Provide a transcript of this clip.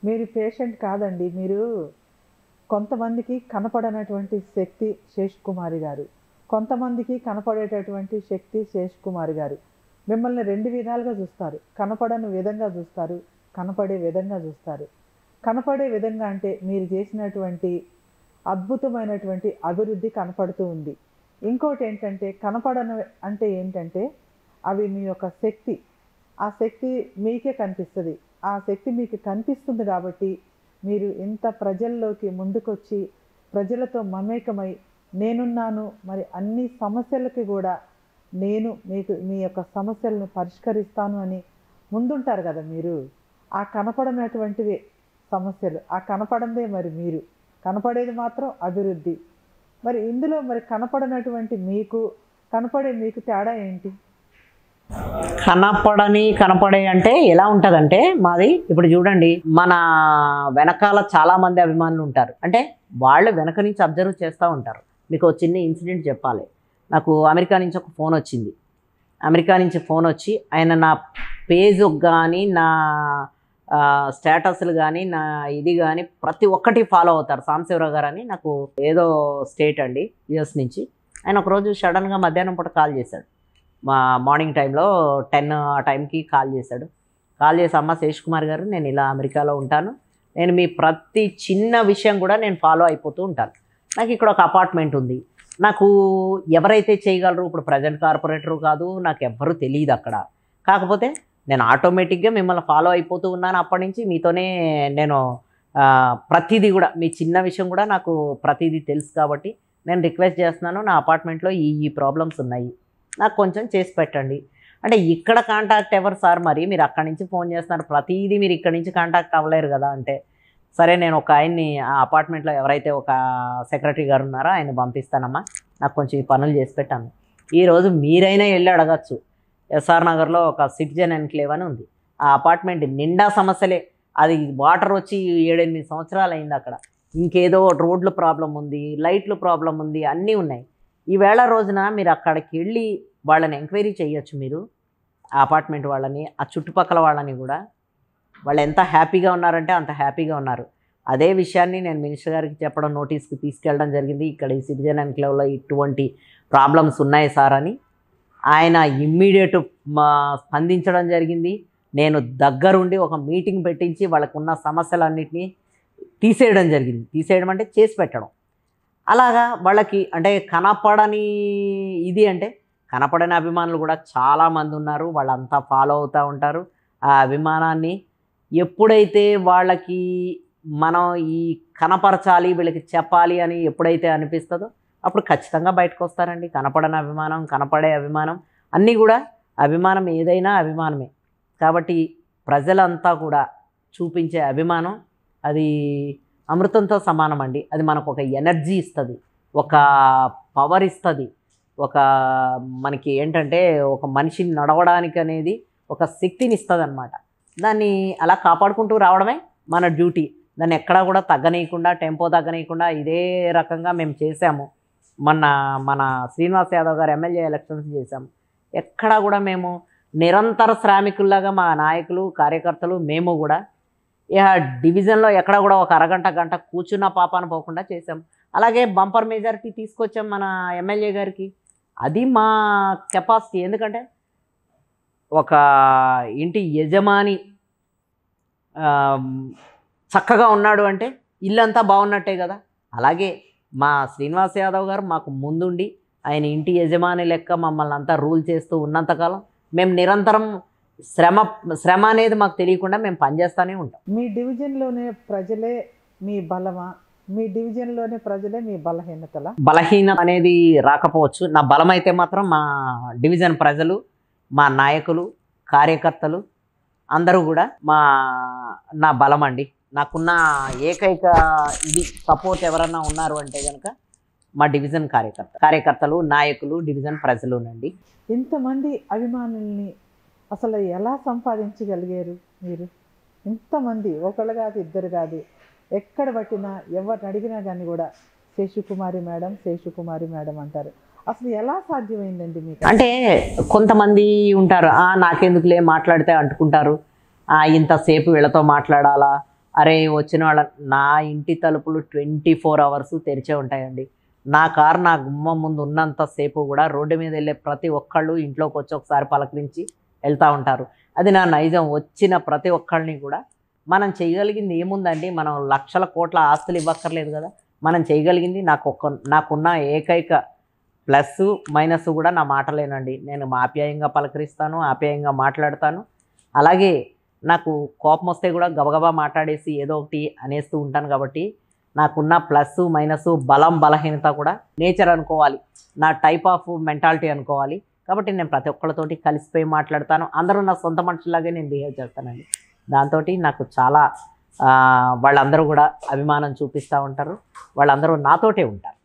మీరు పేషెంట్ కాదండి. మీరు కొంతమందికి కనపడనటువంటి శక్తి శేషకుమారి గారు. కొంతమందికి కనపడేటటువంటి శక్తి శేషకుమారి గారు. మిమ్మల్ని 2 విధాలుగా చూస్తారు. కనపడని విధంగా చూస్తారు. కనపడే విధంగా చూస్తారు. కనపడే విధంగా అంటే మీరు చేసినటువంటి అద్భుతమైనటువంటి అభివృద్ధి కనపడుతూ ఉంది. ఇంకోటేంటంటే కనపడని అంటే ఏంటంటే అవి మీ యొక్క శక్తి. ఆ శక్తి మీకే కనిపిస్తది. ఆ శక్తి మీకు కనిపిస్తుంది కాబట్టి మీరు ఇంత ప్రజల్లోకి ముందుకొచ్చి ప్రజలతో మమేకమై నేనున్నాను, మరి అన్ని సమస్యలకి కూడా నేను మీకు మీ యొక్క సమస్యలను పరిష్కరిస్తాను అని ముందుంటారు కదా మీరు. ఆ కనపడనటువంటివే సమస్యలు. ఆ కనపడందే మరి మీరు. కనపడేది మాత్రం అభివృద్ధి. మరి ఇందులో మరి కనపడనటువంటి మీకు, కనపడే మీకు తేడా ఏంటి? కనపడే అంటే ఎలా ఉంటుందంటే మాది ఇప్పుడు చూడండి, మన వెనకాల చాలామంది అభిమానులు ఉంటారు. అంటే వాళ్ళు వెనక నుంచి అబ్జర్వ్ చేస్తూ ఉంటారు. మీకు ఒక చిన్న ఇన్సిడెంట్ చెప్పాలి. నాకు అమెరికా నుంచి ఒక ఫోన్ వచ్చింది. అమెరికా నుంచి ఫోన్ వచ్చి ఆయన నా పేజ్ కానీ నా స్టేటస్లు కానీ నా ఇది కానీ ప్రతి ఒక్కటి ఫాలో అవుతారు. సాంబశివరావు గారు అని, నాకు ఏదో స్టేట్ అండి యుఎస్ నుంచి. ఆయన ఒకరోజు సడన్గా మధ్యాహ్నం పూట కాల్ చేశాడు. మా మార్నింగ్ టైంలో 10 ఆ టైంకి కాల్ చేశాడు. కాల్ చేసి, అమ్మ శేషకుమార్ గారు, నేను ఇలా అమెరికాలో ఉంటాను, నేను మీ ప్రతి చిన్న విషయం కూడా నేను ఫాలో అయిపోతూ ఉంటాను. నాకు ఇక్కడ ఒక అపార్ట్మెంట్ ఉంది. నాకు ఎవరైతే చేయగలరు, ఇప్పుడు ప్రజెంట్ కార్పొరేటరు కాదు, నాకు ఎవ్వరూ తెలియదు అక్కడ. కాకపోతే నేను ఆటోమేటిక్గా మిమ్మల్ని ఫాలో అయిపోతూ ఉన్నాను. అప్పటి నుంచి మీతోనే నేను ప్రతిదీ కూడా, మీ చిన్న విషయం కూడా నాకు ప్రతిదీ తెలుసు కాబట్టి నేను రిక్వెస్ట్ చేస్తున్నాను, నా అపార్ట్మెంట్లో ఈ ప్రాబ్లమ్స్ ఉన్నాయి, నాకు కొంచెం చేసి పెట్టండి. అంటే ఇక్కడ కాంటాక్ట్ ఎవరు సార్, మరి మీరు అక్కడి నుంచి ఫోన్ చేస్తున్నారు, ప్రతిదీ మీరు ఇక్కడి నుంచి కాంటాక్ట్ అవ్వలేరు కదా అంటే, సరే నేను ఒక ఆయన్ని ఆ అపార్ట్మెంట్లో ఎవరైతే ఒక సెక్రటరీ గారు ఉన్నారో ఆయన పంపిస్తానమ్మా, నాకు కొంచెం ఈ పనులు చేసి పెట్టాను. ఈరోజు మీరైనా వెళ్ళి అడగచ్చు. ఎస్ఆర్ నగర్లో ఒక సిటిజన్ ఎన్క్లేవ్ అని ఉంది. ఆ అపార్ట్మెంట్ నిండా సమస్యలే. అది వాటర్ వచ్చి 7-8 సంవత్సరాలు అయింది అక్కడ. ఇంకేదో రోడ్లు ప్రాబ్లం ఉంది, లైట్లు ప్రాబ్లం ఉంది, అన్నీ ఉన్నాయి. ఈవేళ రోజున మీరు అక్కడికి వెళ్ళి వాళ్ళని ఎంక్వైరీ చేయొచ్చు. మీరు ఆ అపార్ట్మెంట్ వాళ్ళని, ఆ చుట్టుపక్కల వాళ్ళని కూడా, వాళ్ళు ఎంత హ్యాపీగా ఉన్నారంటే అంత హ్యాపీగా ఉన్నారు. అదే విషయాన్ని నేను మినిస్టర్ గారికి చెప్పడం, నోటీస్కి తీసుకెళ్ళడం జరిగింది. ఇక్కడ ఈ సిటిజన్ ఎన్క్లేవ్లో ఇటువంటి ప్రాబ్లమ్స్ ఉన్నాయి సార్ అని. ఆయన ఇమ్మీడియట్ స్పందించడం జరిగింది. నేను దగ్గరుండి ఒక మీటింగ్ పెట్టించి వాళ్ళకు ఉన్న సమస్యలన్నింటినీ తీసేయడం జరిగింది. తీసేయడం అంటే చేసి పెట్టడం. అలాగా వాళ్ళకి అంటే కనపడని ఇది అంటే కనపడని అభిమానులు కూడా చాలామంది ఉన్నారు. వాళ్ళంతా ఫాలో అవుతూ ఉంటారు. ఆ అభిమానాన్ని ఎప్పుడైతే వాళ్ళకి మనం ఈ కనపరచాలి, వీళ్ళకి చెప్పాలి అని ఎప్పుడైతే అనిపిస్తుందో అప్పుడు ఖచ్చితంగా బయటకు వస్తారండి. కనపడని అభిమానం, కనపడే అభిమానం అన్నీ కూడా, అభిమానం ఏదైనా అభిమానమే. కాబట్టి ప్రజలంతా కూడా చూపించే అభిమానం అది అమృతంతో సమానం అండి. అది మనకు ఒక ఎనర్జీ ఇస్తుంది, ఒక పవర్ ఇస్తుంది, ఒక మనకి ఏంటంటే ఒక మనిషిని నడవడానికి అనేది ఒక శక్తిని ఇస్తుంది అన్నమాట. దాన్ని అలా కాపాడుకుంటూ రావడమే మన డ్యూటీ. దాన్ని ఎక్కడా కూడా తగ్గనీయకుండా, టెంపో తగ్గనీయకుండా ఇదే రకంగా మేము చేసాము. మన శ్రీనివాస్ యాదవ్ గారు ఎమ్మెల్యే ఎలక్షన్స్ చేశాము. ఎక్కడా కూడా మేము నిరంతర శ్రామికుల్లాగా మా నాయకులు, కార్యకర్తలు, మేము కూడా డివిజన్లో ఎక్కడ కూడా ఒక అరగంట, గంట కూర్చున్న పాపాన పోకుండా చేసాం. అలాగే బంపర్ మెజారిటీ తీసుకొచ్చాం మన ఎమ్మెల్యే గారికి. అది మా కెపాసిటీ. ఎందుకంటే ఒక ఇంటి యజమాని చక్కగా ఉన్నాడు అంటే ఇల్లంతా బాగున్నట్టే కదా. అలాగే మా శ్రీనివాస్ యాదవ్ గారు మాకు ముందుండి ఆయన ఇంటి యజమాని లెక్క మమ్మల్ని అంతా రూల్ చేస్తూ ఉన్నంతకాలం మేము నిరంతరం శ్రమ అనేది మాకు తెలియకుండా మేము పనిచేస్తూనే ఉంటాం. మీ డివిజన్లోనే ప్రజలే మీ బలమా? మీ డివిజన్లోనే ప్రజలే మీ బలహీనతలా? బలహీనం అనేది రాకపోవచ్చు. నా బలం అయితే మాత్రం మా డివిజన్ ప్రజలు, మా నాయకులు, కార్యకర్తలు అందరూ కూడా నా బలం అండి. నాకున్న ఏకైక ఇది సపోర్ట్ ఎవరన్నా ఉన్నారు అంటే కనుక మా డివిజన్ కార్యకర్తలు, నాయకులు, డివిజన్ ప్రజలునండి. ఇంతమంది అభిమానుల్ని అసలు ఎలా సంపాదించగలిగారు మీరు? ఇంతమంది, ఒకళ్ళు కాదు, ఇద్దరు కాదు, ఎక్కడ పట్టినా ఎవరిని అడిగినా కానీ కూడా శేషకుమారి మేడం, శేషకుమారి మేడం అంటారు. అసలు ఎలా సాధ్యమైందండి మీకు? అంటే కొంతమంది ఉంటారు, నాకెందుకులే మాట్లాడితే అంటుకుంటారు, ఇంతసేపు వీళ్ళతో మాట్లాడాలా, అరే వచ్చిన వాళ్ళ నా ఇంటి తలుపులు 24 అవర్స్ తెరిచే ఉంటాయండి. నా కారు నా గుమ్మం ముందు ఉన్నంతసేపు కూడా రోడ్డు మీద వెళ్ళే ప్రతి ఒక్కళ్ళు ఇంట్లోకి వచ్చి ఒకసారి పలకరించి వెళ్తూ ఉంటారు. అది నా నైజం. వచ్చిన ప్రతి ఒక్కళ్ళని కూడా మనం చేయగలిగింది ఏముందండి? మనం లక్షల కోట్ల ఆస్తులు ఇవ్వక్కర్లేదు కదా. మనం చేయగలిగింది నాకున్న ఏకైక ప్లస్ మైనస్ కూడా నా మాటలేనండి. నేను ఆప్యాయంగా పలకరిస్తాను, ఆప్యాయంగా మాట్లాడతాను. అలాగే నాకు కోపం వస్తే కూడా గబగబా మాట్లాడేసి ఏదో ఒకటి అనేస్తూ ఉంటాను. కాబట్టి నాకున్న ప్లస్ మైనస్, బలం బలహీనత కూడా నేచర్ అనుకోవాలి, నా టైప్ ఆఫ్ మెంటాలిటీ అనుకోవాలి. కాబట్టి నేను ప్రతి ఒక్కళ్ళతోటి కలిసిపోయి మాట్లాడతాను. అందరూ నా సొంత మనుషులాగే నేను బిహేవ్ చేస్తానండి. దాంతో నాకు చాలా వాళ్ళందరూ కూడా అభిమానం చూపిస్తూ ఉంటారు. వాళ్ళందరూ నాతోటే ఉంటారు.